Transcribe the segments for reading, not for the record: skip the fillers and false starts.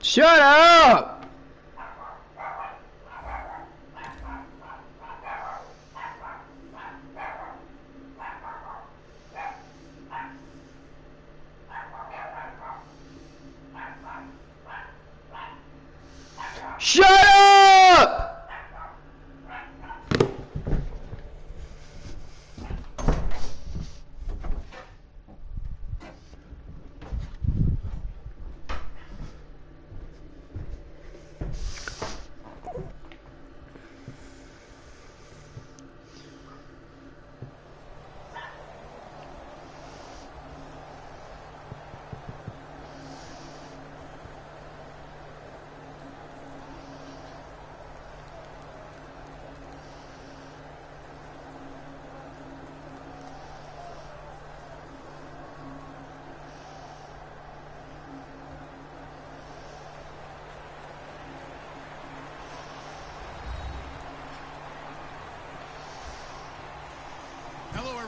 Shut up! Shut up!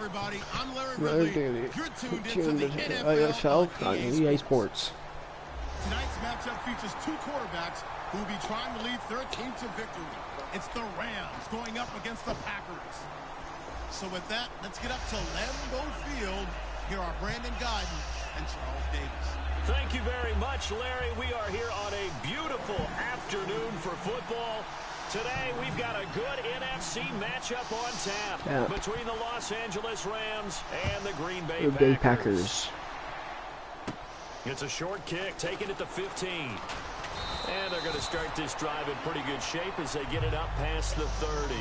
Everybody, I'm Larry Ridley. You're tuned into the NFL yourself on on EA Sports. Tonight's matchup features two quarterbacks who will be trying to lead their team to victory. It's the Rams going up against the Packers. So with that, let's get up to Lambeau Field. Here are Brandon Guyton and Charles Davis. Thank you very much, Larry. We are here on a beautiful afternoon for football. Today, we've got a good NFC matchup on tap between the Los Angeles Rams and the Green Bay Packers. It's a short kick, taking it to 15. And they're going to start this drive in pretty good shape as they get it up past the 30.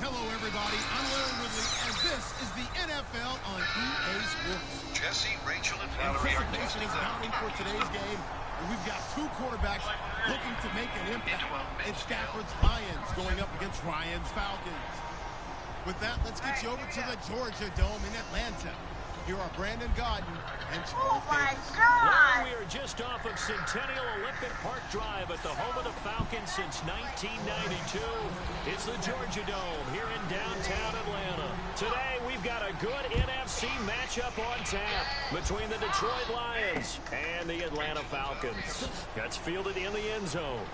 Hello, everybody. I'm Larry Ridley, and this is the NFL on EA Sports. Jesse, Rachel, and Valerie are Anticipation is mounting for today's game. And we've got two quarterbacks looking to make an impact. It's Stafford's Lions going up against Ryan's Falcons. With that, let's get you over to the Georgia Dome in Atlanta. Here are Brandon Godden and Charles Davis. Larry, we are just off of Centennial Olympic Park Drive at the home of the Falcons since 1992. It's the Georgia Dome here in downtown Atlanta. Today, we've got a good NFC matchup on tap between the Detroit Lions and the Atlanta Falcons. That's fielded in the end zone.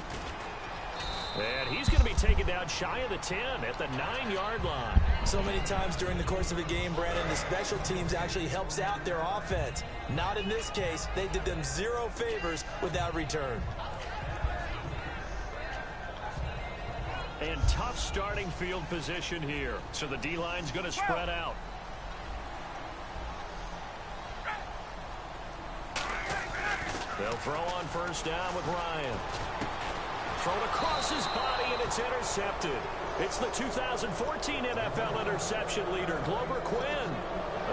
And he's going to be taken down shy of the 10 at the 9-yard line. So many times during the course of a game, Brandon, the special teams actually helps out their offense. Not in this case. They did them zero favors without return. And tough starting field position here. So the D-line's going to spread out. They'll throw on first down with Ryan. Thrown across his body, and it's intercepted. It's the 2014 NFL interception leader, Glover Quinn.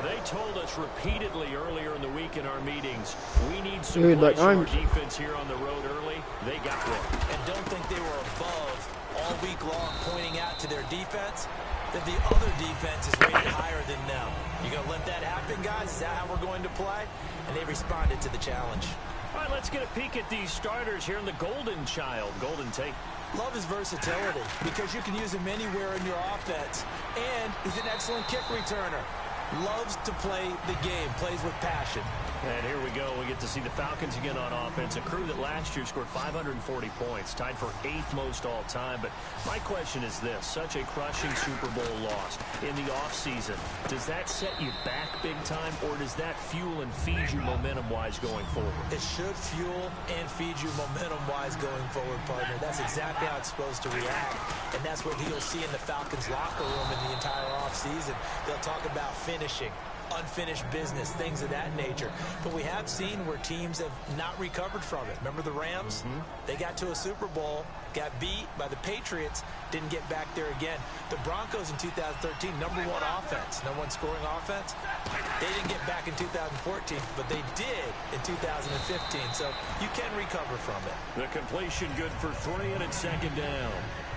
They told us repeatedly earlier in the week in our meetings, we need some plays from our defense here on the road early. They got one. And don't think they were above all week long pointing out to their defense that the other defense is rated higher than them. You going to let that happen, guys? Is that how we're going to play? And they responded to the challenge. All right, let's get a peek at these starters here in the Golden Child. Golden Tate. Love his versatility because you can use him anywhere in your offense. And he's an excellent kick returner. Loves to play the game, plays with passion. And here we go. We get to see the Falcons again on offense, a crew that last year scored 540 points, tied for 8th most all time. But my question is this, such a crushing Super Bowl loss in the offseason, does that set you back big time, or does that fuel and feed you momentum-wise going forward? It should fuel and feed you momentum-wise going forward, partner. That's exactly how it's supposed to react. And that's what you'll see in the Falcons locker room in the entire offseason. They'll talk about finishing, unfinished business, things of that nature. But we have seen where teams have not recovered from it. Remember the Rams? They got to a Super Bowl, got beat by the Patriots, didn't get back there again. The Broncos in 2013, #1 offense, #1 scoring offense. They didn't get back in 2014, but they did in 2015. So you can recover from it. The completion good for 3, and it's second down.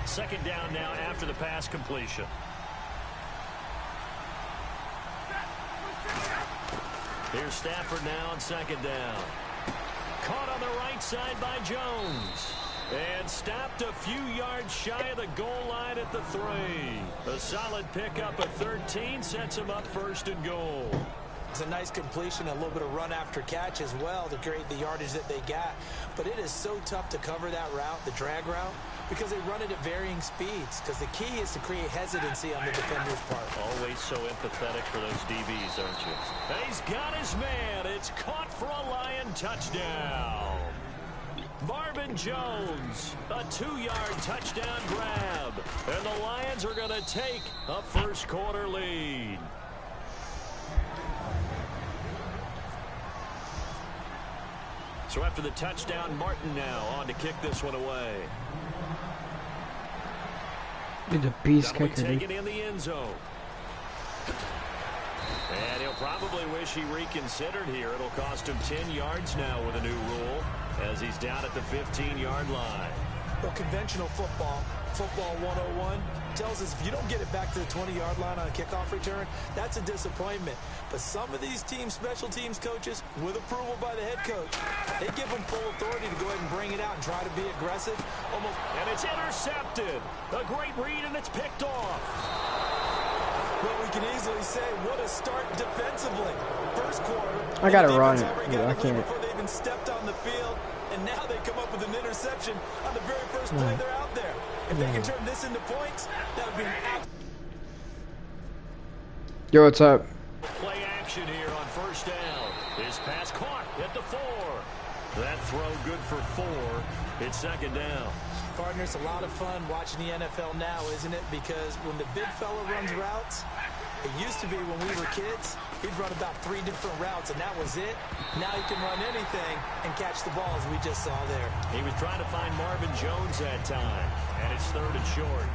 Second down now after the pass completion. Here's Stafford now on second down. Caught on the right side by Jones. And stopped a few yards shy of the goal line at the 3. A solid pickup at 13 sets him up first and goal. It's a nice completion, a little bit of run after catch as well to create the yardage that they got. But it is so tough to cover that route, the drag route, because they run it at varying speeds. Because the key is to create hesitancy on the defender's part. Always so empathetic for those DBs, aren't you? He's got his man. It's caught for a Lion touchdown. Marvin Jones, a 2-yard touchdown grab. And the Lions are going to take a first quarter lead. So after the touchdown, Martin now on to kick this one away. Dude, a beast kicker, Take dude. it in the end zone. And he'll probably wish he reconsidered here. It'll cost him 10 yards now with a new rule as he's down at the 15-yard line. Well, conventional football 101, tells us if you don't get it back to the 20-yard line on a kickoff return, that's a disappointment. But some of these teams, special teams coaches, with approval by the head coach, they give them full authority to go ahead and bring it out and try to be aggressive. And it's intercepted. A great read, and it's picked off. Well, we can easily say, what a start defensively. First quarter. I gotta run it. Yeah, I can't. Before they even stepped on the field, and now they come up with an interception on the very first play they're out there. If they can turn this into points, that would be an Yo, what's up? Play action here on first down. His pass caught at the 4. That throw good for 4. It's second down. Partner, it's a lot of fun watching the NFL now, isn't it? Because when the big fella runs routes, it used to be when we were kids, he'd run about 3 different routes, and that was it. Now he can run anything and catch the ball, as we just saw there. He was trying to find Marvin Jones that time, and it's 3rd and short.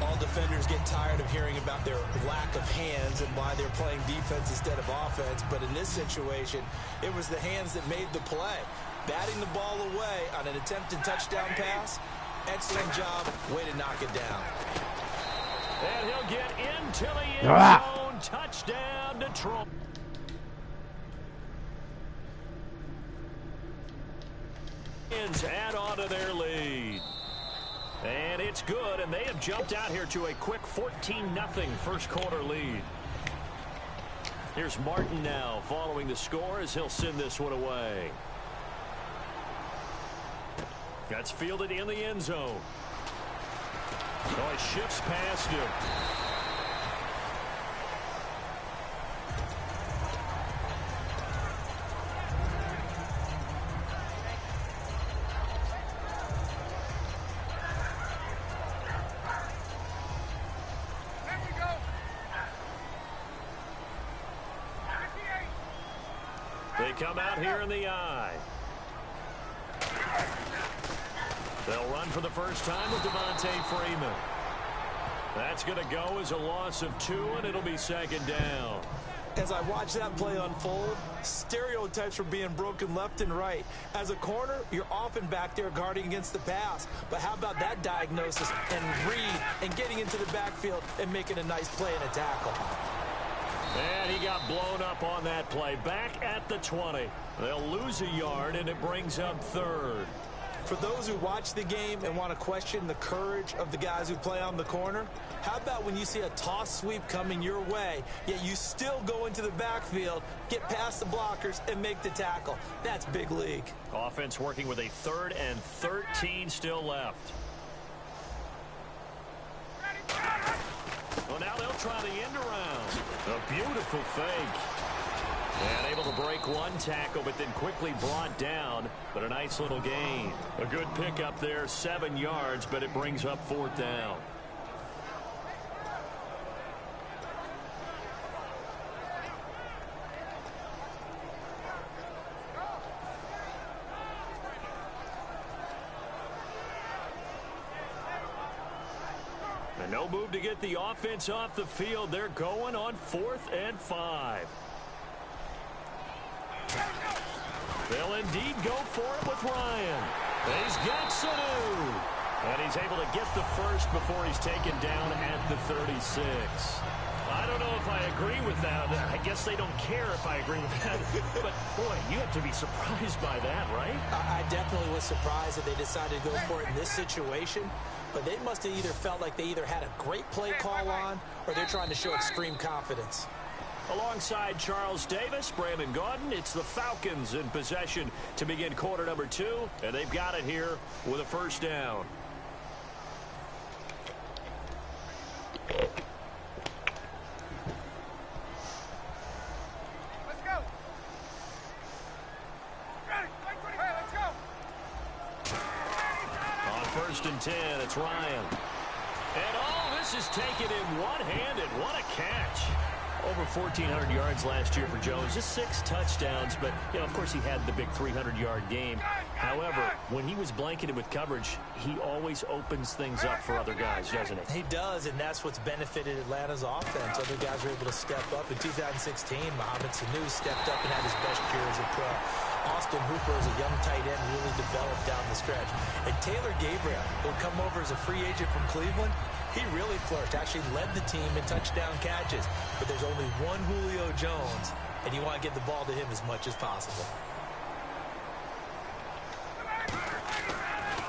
All defenders get tired of hearing about their lack of hands and why they're playing defense instead of offense. But in this situation, it was the hands that made the play. Batting the ball away on an attempted touchdown pass. Excellent job. Way to knock it down. And he'll get into the end zone. Touchdown, Detroit. Add on to their lead. And it's good, and they have jumped out here to a quick 14-0 first quarter lead. Here's Martin now following the score as he'll send this one away. That's fielded in the end zone. Oh, he shifts past him. They come out here in the eye. They'll run for the first time with Devontae Freeman. That's going to go as a loss of 2, and it'll be second down. As I watch that play unfold, stereotypes are being broken left and right. As a corner, you're often back there guarding against the pass. But how about that diagnosis and read and getting into the backfield and making a nice play and a tackle? And he got blown up on that play. Back at the 20. They'll lose a yard, and it brings up third. For those who watch the game and want to question the courage of the guys who play on the corner, how about when you see a toss sweep coming your way, yet you still go into the backfield, get past the blockers, and make the tackle? That's big league. Offense working with a 3rd and 13 still left. Well, now they'll try the end around. A beautiful fake. And able to break one tackle, but then quickly brought down. But a nice little gain. A good pickup there, 7 yards, but it brings up 4th down. And no move to get the offense off the field. They're going on 4th and 5. They'll indeed go for it with Ryan. He's got Sanu. And he's able to get the first before he's taken down at the 36. I don't know if I agree with that. I guess they don't care if I agree with that. But, boy, you have to be surprised by that, right? I definitely was surprised that they decided to go for it in this situation. But they must have either felt like they either had a great play call on or they're trying to show extreme confidence. Alongside Charles Davis, Brandon Gaudin, it's the Falcons in possession to begin quarter number 2, and they've got it here with a first down. Let's go. Ready. Hey, let's go. On 1st and 10, it's Ryan. And oh, this is taken in one-handed. What a catch. Over 1,400 yards last year for Jones. Just 6 touchdowns, but, you know, of course he had the big 300-yard game. However, when he was blanketed with coverage, he always opens things up for other guys, doesn't he? He does, and that's what's benefited Atlanta's offense. Other guys were able to step up. In 2016, Mohamed Sanu stepped up and had his best year as a pro. Austin Hooper, as a young tight end, really developed down the stretch. And Taylor Gabriel, who'll come over as a free agent from Cleveland, he really flourished, actually led the team in touchdown catches. But there's only one Julio Jones, and you want to get the ball to him as much as possible.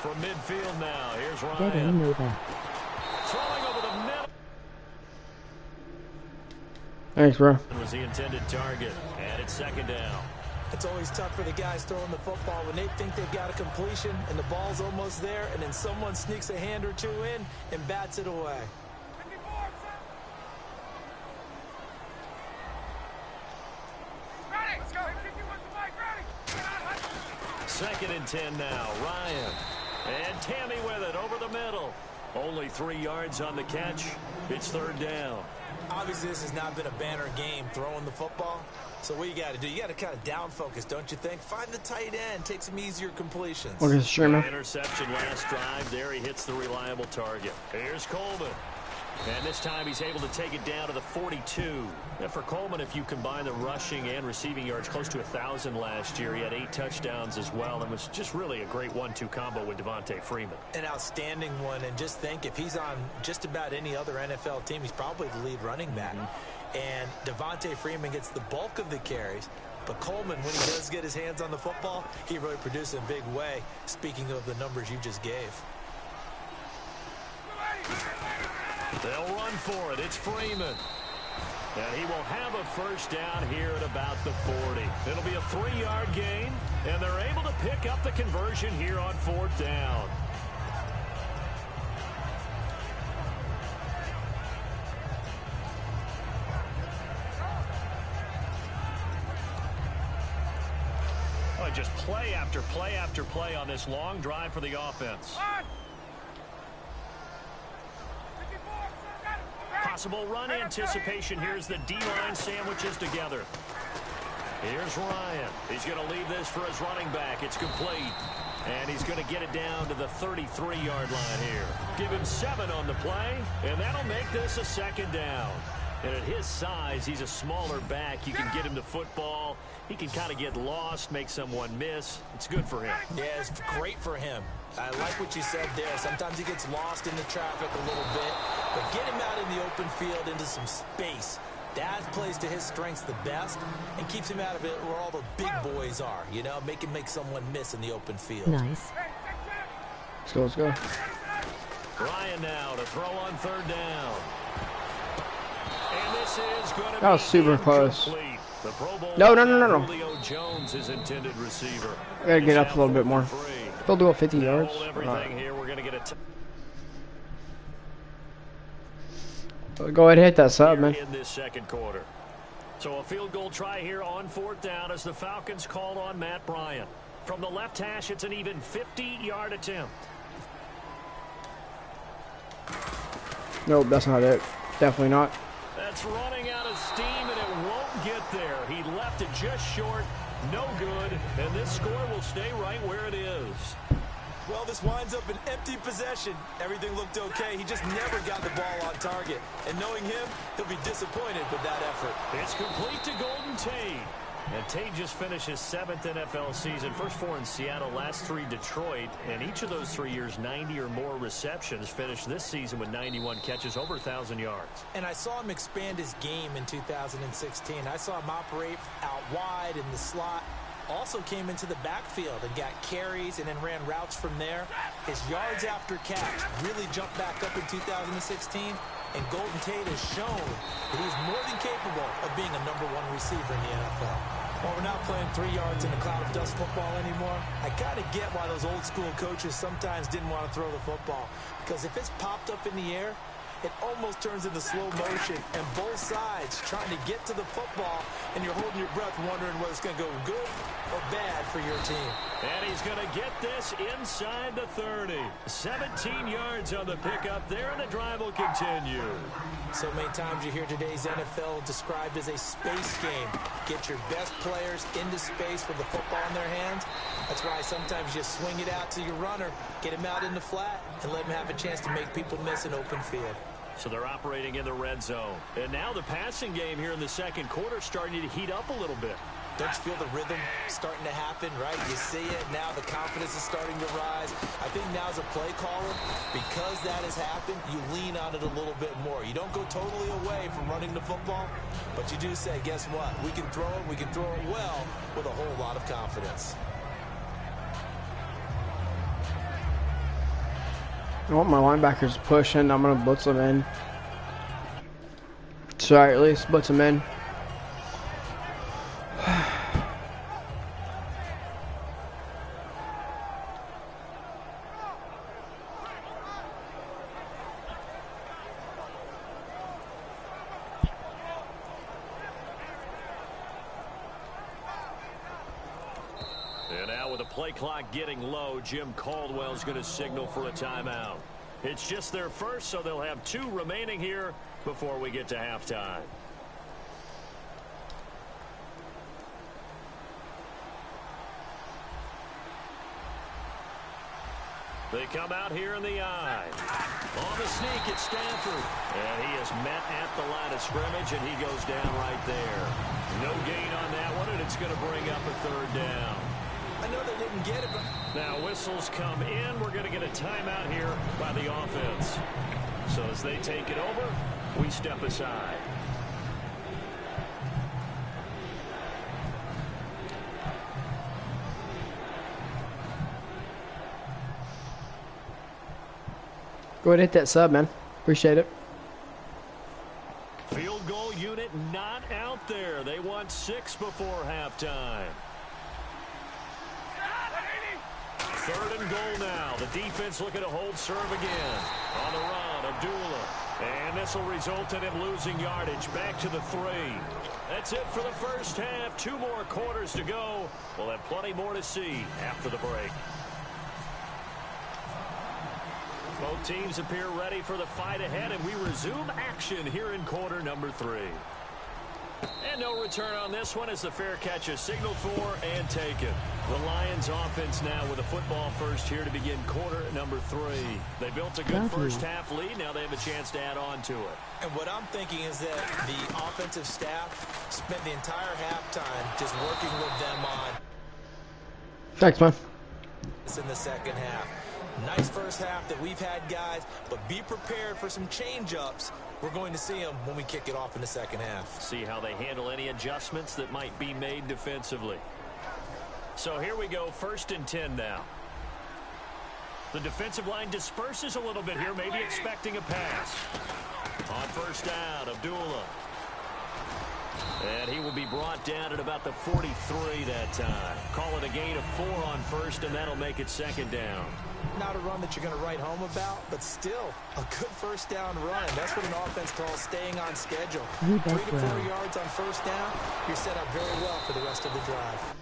From midfield now, here's Ryan. Throwing over the middle. Thanks, bro. Was the intended target, and it's second down. It's always tough for the guys throwing the football when they think they've got a completion and the ball's almost there, and then someone sneaks a hand or two in and bats it away. Second and 10 now, Ryan. And Tammy with it over the middle. Only 3 yards on the catch. It's third down. Obviously, this has not been a banner game throwing the football. So what you got to do, you got to kind of down focus, don't you think? Find the tight end, take some easier completions. Okay, streamer. Interception last drive. There he hits the reliable target. Here's Coleman. And this time he's able to take it down to the 42. And for Coleman, if you combine the rushing and receiving yards, close to 1,000 last year. He had 8 touchdowns as well and was just really a great 1-2 combo with Devontae Freeman. An outstanding one. And just think, if he's on just about any other NFL team, he's probably the lead running back. And Devontae Freeman gets the bulk of the carries. But Coleman, when he does get his hands on the football, he really produces in a big way, speaking of the numbers you just gave. They'll run for it. It's Freeman. And he will have a first down here at about the 40. It'll be a 3-yard gain, and they're able to pick up the conversion here on 4th down. Just play after play after play on this long drive for the offense. Possible run anticipation. Here's the D-line sandwiches together. Here's Ryan. He's going to leave this for his running back. It's complete. And he's going to get it down to the 33-yard line here. Give him 7 on the play, and that'll make this a 2nd down. And at his size, he's a smaller back. You can get him the football. He can kind of get lost, make someone miss. It's good for him. Yeah, it's great for him. I like what you said there. Sometimes he gets lost in the traffic a little bit. But get him out in the open field into some space. That plays to his strengths the best and keeps him out of it where all the big boys are. You know, make someone miss in the open field. Nice. Let's go. Ryan now to throw on 3rd down. And this is going to that was super close. The Pro Bowl No. Julio Jones, his intended receiver. I gotta get up a little bit more. They'll do it 50 yards. Everything here. We're going to get Go ahead and hit that sub, man. In this 2nd quarter. So a field goal try here on 4th down as the Falcons called on Matt Bryant. From the left hash, it's an even 50-yard attempt. Nope, that's not it. Definitely not. That's running out of steam, and it won't get there. He left it just short. No good. And this score will stay right where it is. Well, this winds up an empty possession. Everything looked okay. He just never got the ball on target. And knowing him, he'll be disappointed with that effort. It's complete to Golden Tate. And Tate just finished his 7th NFL season. First 4 in Seattle, last 3 Detroit. And each of those 3 years, 90 or more receptions. Finished this season with 91 catches, over 1,000 yards. And I saw him expand his game in 2016. I saw him operate out wide in the slot. Also came into the backfield and got carries and then ran routes from there. His yards after catch really jumped back up in 2016. And Golden Tate has shown that he's more than capable of being a #1 receiver in the NFL. While we're not playing 3 yards in a cloud of dust football anymore, I kind of get why those old school coaches sometimes didn't want to throw the football. Because if it's popped up in the air, it almost turns into slow motion, and both sides trying to get to the football, and you're holding your breath wondering whether it's going to go good or bad for your team. And he's going to get this inside the 30. 17 yards on the pickup there, and the drive will continue. So many times you hear today's NFL described as a space game. Get your best players into space with the football in their hands. That's why sometimes you swing it out to your runner, get him out in the flat, and let him have a chance to make people miss an open field. So they're operating in the red zone. And now the passing game here in the 2nd quarter starting to heat up a little bit. Don't you feel the rhythm starting to happen, right? You see it. Now the confidence is starting to rise. I think now as a play caller, because that has happened, you lean on it a little bit more. You don't go totally away from running the football, but you do say, guess what? We can throw it. We can throw it well with a whole lot of confidence. I want my linebackers pushing. I'm going to blitz them in. So at least blitz them in. And now with the play clock getting low, Jim Caldwell's going to signal for a timeout. It's just their first, so they'll have 2 remaining here before we get to halftime. They come out here in the eye. On the sneak, it's Stafford. And he is met at the line of scrimmage, and he goes down right there. No gain on that one, and it's going to bring up a third down. I know they didn't get it, but... Now whistles come in. We're going to get a timeout here by the offense. So as they take it over, we step aside. Go ahead and hit that sub, man. Appreciate it. Field goal unit not out there. They want 6 before halftime. Third and goal now. The defense looking to hold serve again. On the run, Abdullah. And this will result in him losing yardage. Back to the 3. That's it for the first half. 2 more quarters to go. We'll have plenty more to see after the break. Both teams appear ready for the fight ahead, and we resume action here in quarter number 3. And no return on this one as the fair catch is signaled for and taken. The Lions offense now with a football first here to begin quarter number 3. They built a good first half lead. Now they have a chance to add on to it. And what I'm thinking is that the offensive staff spent the entire halftime just working with them on. Thanks, man. In the second half. Nice first half that we've had, guys, but be prepared for some change-ups. We're going to see them when we kick it off in the second half. See how they handle any adjustments that might be made defensively. So here we go, 1st and 10 now. The defensive line disperses a little bit here, maybe expecting a pass. On first down, Abdullah. And he will be brought down at about the 43 that time. Call it a gain of 4 on first, and that'll make it 2nd down. Not a run that you're going to write home about, but still a good first down run. That's what an offense calls staying on schedule. 3 to 4 yards on first down, you're set up very well for the rest of the drive.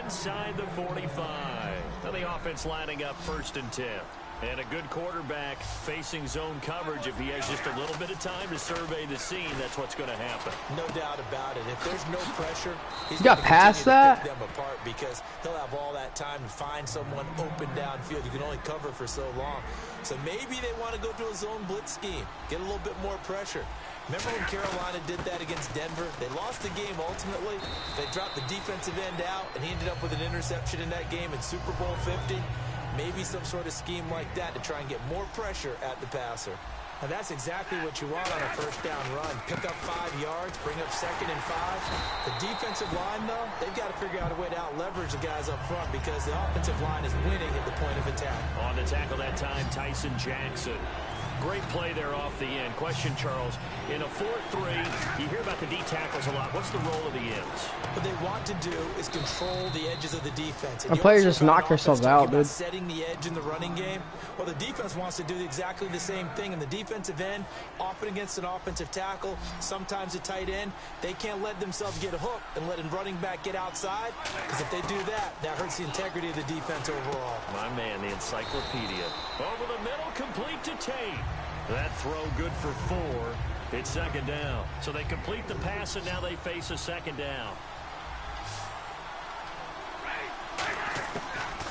Inside the 45. Now the offense lining up 1st and 10. And a good quarterback facing zone coverage. If he has just a little bit of time to survey the scene, that's what's going to happen. No doubt about it. If there's no pressure, he's got past that. Pick them apart because he'll have all that time to find someone open downfield. You can only cover for so long. So maybe they want to go to a zone blitz scheme, get a little bit more pressure. Remember when Carolina did that against Denver? They lost the game ultimately. They dropped the defensive end out, and he ended up with an interception in that game in Super Bowl 50. Maybe some sort of scheme like that to try and get more pressure at the passer. Now that's exactly what you want on a first down run. Pick up 5 yards, bring up 2nd and 5. The defensive line, though, they've got to figure out a way to out-leverage the guys up front because the offensive line is winning at the point of attack. On the tackle that time, Tyson Jackson. Great play there off the end. Question, Charles, in a 4-3, you hear about the D tackles a lot. What's the role of the ends? What they want to do is control the edges of the defense. And players just knock themselves out, dude. Setting the edge in the running game. Well, the defense wants to do exactly the same thing. In the defensive end, often against an offensive tackle, sometimes a tight end, they can't let themselves get hooked and let a running back get outside. Because if they do that, that hurts the integrity of the defense overall. My man, the encyclopedia. Over the middle, complete to Tate. That throw good for 4. It's 2nd down. So they complete the pass, and now they face a 2nd down.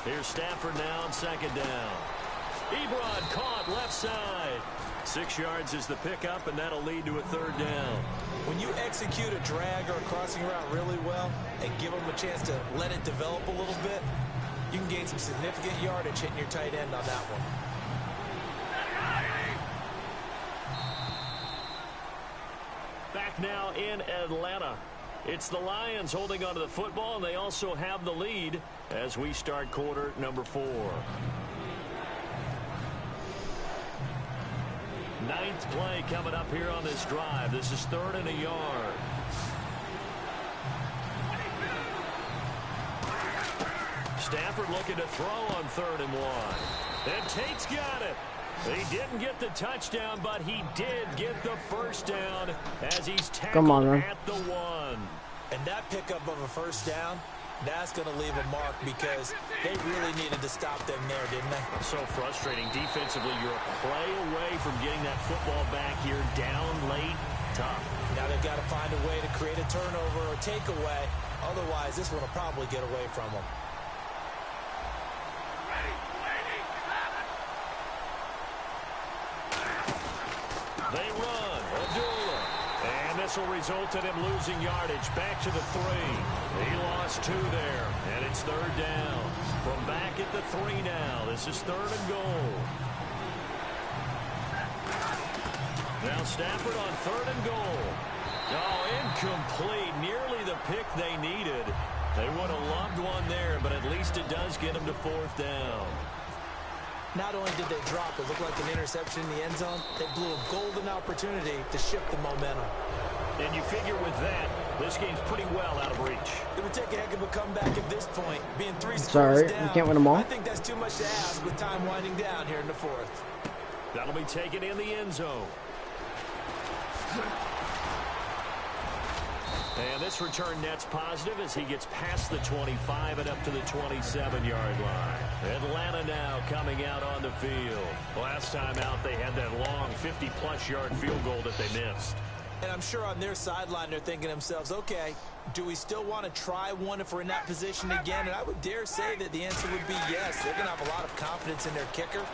Here's Stafford now on 2nd down. Ebrod caught left side. 6 yards is the pickup, and that'll lead to a 3rd down. When you execute a drag or a crossing route really well and give them a chance to let it develop a little bit, you can gain some significant yardage hitting your tight end on that one. Back now in Atlanta. It's the Lions holding onto the football, and they also have the lead as we start quarter number 4. 9th play coming up here on this drive. This is 3rd and a yard. Stafford looking to throw on 3rd and 1. And Tate's got it. He didn't get the touchdown, but he did get the first down as he's tackled at the 1. And that pickup of a first down, that's going to leave a mark because they really needed to stop them there, didn't they? So frustrating. Defensively, you're a play away from getting that football back here down late. Tough. Now they've got to find a way to create a turnover or takeaway. Otherwise, this one will probably get away from them. They run. Abdullah. And this will result in him losing yardage. Back to the 3. He lost 2 there. And it's 3rd down. From back at the 3 now. This is 3rd and goal. Now Stafford on 3rd and goal. Oh, incomplete. Nearly the pick they needed. They would have loved one there, but at least it does get them to 4th down. Not only did they drop it, looked like an interception in the end zone, they blew a golden opportunity to shift the momentum. And you figure with that, this game's pretty well out of reach. It would take a heck of a comeback at this point, being 3 scores Sorry, down. you can't win them all. I think that's too much to ask with time winding down here in the 4th. That'll be taken in the end zone. And this return net's positive as he gets past the 25 and up to the 27-yard line. Atlanta now coming out on the field. Last time out, they had that long 50-plus yard field goal that they missed. And I'm sure on their sideline, they're thinking to themselves, okay, do we still want to try one if we're in that position again? And I would dare say that the answer would be yes. They're going to have a lot of confidence in their kicker.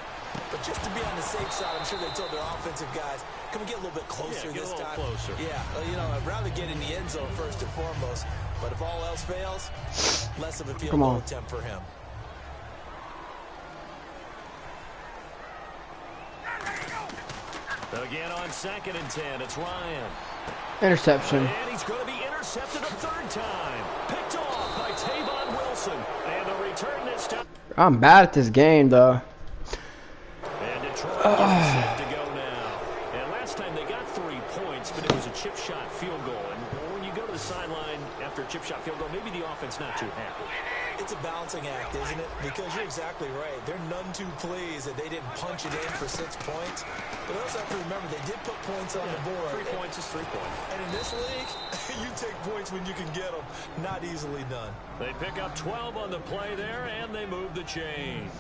But just to be on the safe side, I'm sure they told their offensive guys, can we get a little bit closer this time? Closer. Yeah, you know, I'd rather get in the end zone first and foremost. But if all else fails, less of a field goal attempt for him. Again on 2nd and 10, it's Ryan. Interception. And he's going to be intercepted a 3rd time. Picked off by Tavon Wilson. And the return this time. I'm bad at this game, though. And Detroit is set to go now. And last time they got 3 points, but it was a chip shot field goal. And when you go to the sideline after a chip shot field goal, maybe the offense not too happy. It's a balancing act, isn't it? Because you're exactly right. They're none too pleased that they didn't punch it in for 6 points. But also have to remember, they did put points on the board. 3 points is 3 points. And in this league, you take points when you can get them. Not easily done. They pick up 12 on the play there, and they move the chains.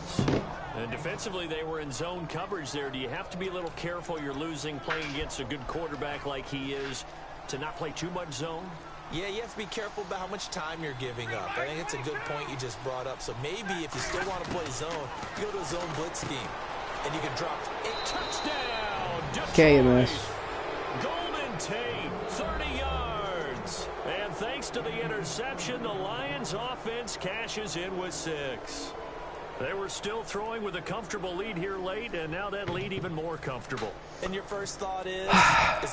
And defensively, they were in zone coverage there. Do you have to be a little careful? You're losing, playing against a good quarterback like he is, to not play too much zone? Yeah, you have to be careful about how much time you're giving up. I think it's a good point you just brought up. So maybe if you still want to play zone, you go to a zone blitz scheme. And you can drop a touchdown. Okay, miss. Golden Tate, 30 yards. And thanks to the interception, the Lions offense cashes in with 6. They were still throwing with a comfortable lead here late, and now that lead even more comfortable. And your first thought is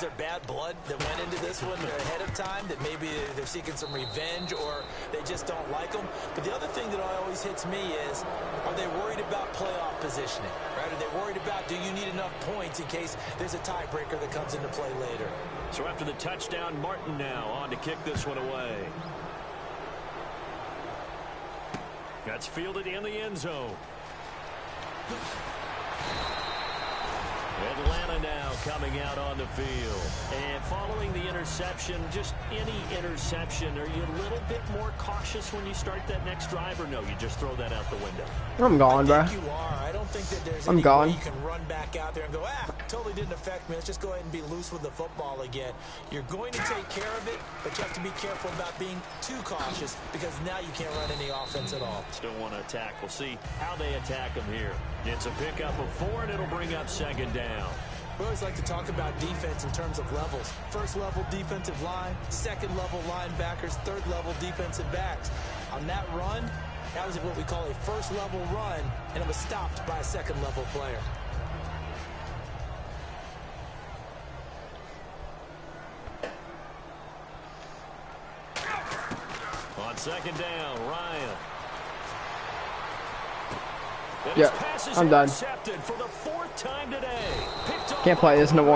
there bad blood that went into this one ahead of time, that maybe they're seeking some revenge or they just don't like them? But the other thing that always hits me is, are they worried about playoff positioning? Right? Are they worried about, do you need enough points in case there's a tiebreaker that comes into play later? So after the touchdown, Martin now on to kick this one away. That's fielded in the end zone. Atlanta now coming out on the field. And following the interception, just any interception, are you a little bit more cautious when you start that next drive, or no, you just throw that out the window? I'm gone, bro. I think you are. I don't think that there's any way you can run back out there and go, totally didn't affect me. Let's just go ahead and be loose with the football again. You're going to take care of it, but you have to be careful about being too cautious because now you can't run any offense at all. Still want to attack. We'll see how they attack them here. It's a pickup of 4, and it'll bring up 2nd down. We always like to talk about defense in terms of levels. First level defensive line, second level linebackers, third level defensive backs. On that run, that was what we call a first level run, and it was stopped by a second level player. On 2nd down, Ryan. Yeah, I'm done. For the 4th time today. Can't play this no more.